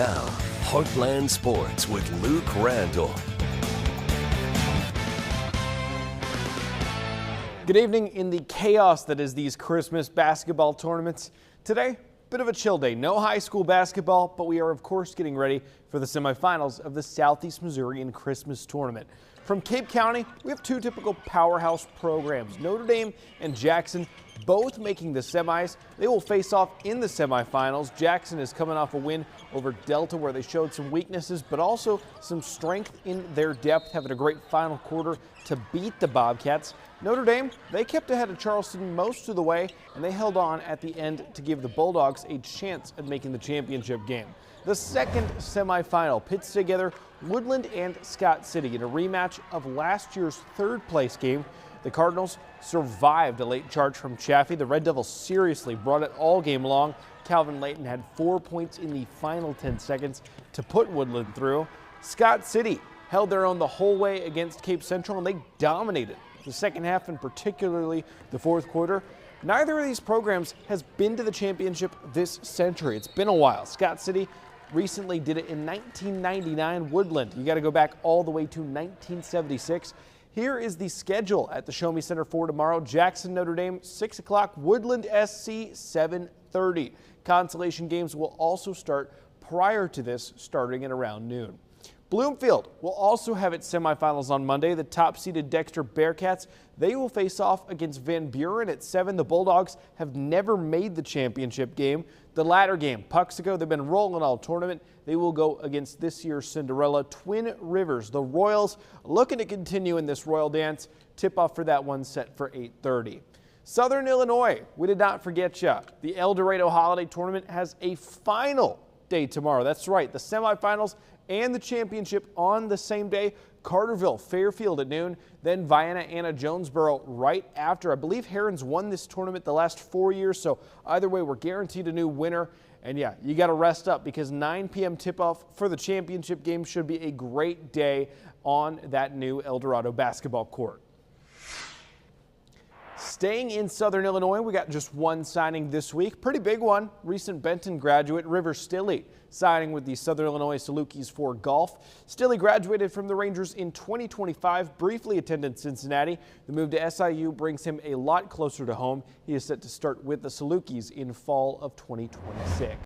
Now, Heartland Sports with Luke Randall. Good evening. In the chaos that is these Christmas basketball tournaments, today, bit of a chill day. No high school basketball, but we are of course getting ready for the semifinals of the Southeast Missourian Christmas Tournament. From Cape County, we have two typical powerhouse programs, Notre Dame and Jackson, both making the semis. They will face off in the semifinals. Jackson is coming off a win over Delta where they showed some weaknesses, but also some strength in their depth, having a great final quarter to beat the Bobcats. Notre Dame, they kept ahead of Charleston most of the way, and they held on at the end to give the Bulldogs a chance at making the championship game. The second semifinal pits together Woodland and Scott City in a rematch of last year's third place game. The Cardinals survived a late charge from Chaffee. The Red Devils seriously brought it all game long. Calvin Layton had 4 points in the final 10 seconds to put Woodland through. Scott City held their own the whole way against Cape Central, and they dominated the second half and particularly the fourth quarter. Neither of these programs has been to the championship this century. It's been a while. Scott City recently did it in 1999. Woodland, you got to go back all the way to 1976. Here is the schedule at the Show Me Center for tomorrow. Jackson, Notre Dame, 6 o'clock. Woodland SC, 7:30. Consolation games will also start prior to this, starting at around noon. Bloomfield will also have its semifinals on Monday. The top-seeded Dexter Bearcats, they will face off against Van Buren at 7. The Bulldogs have never made the championship game. The latter game, Puxico, they've been rolling all tournament. They will go against this year's Cinderella, Twin Rivers. The Royals looking to continue in this Royal dance. Tip-off for that one set for 8:30. Southern Illinois, we did not forget you. The El Dorado Holiday Tournament has a final day tomorrow. That's right, the semifinals and the championship on the same day. Carterville, Fairfield at noon, then Vienna, Anna, Jonesboro right after. I believe Herons won this tournament the last 4 years, so either way, we're guaranteed a new winner. And yeah, you got to rest up because 9 p.m. tip-off for the championship game should be a great day on that new El Dorado basketball court. Staying in Southern Illinois, we got just one signing this week. Pretty big one. Recent Benton graduate River Stilley signing with the Southern Illinois Salukis for golf. Stilley graduated from the Rangers in 2025, briefly attended Cincinnati. The move to SIU brings him a lot closer to home. He is set to start with the Salukis in fall of 2026.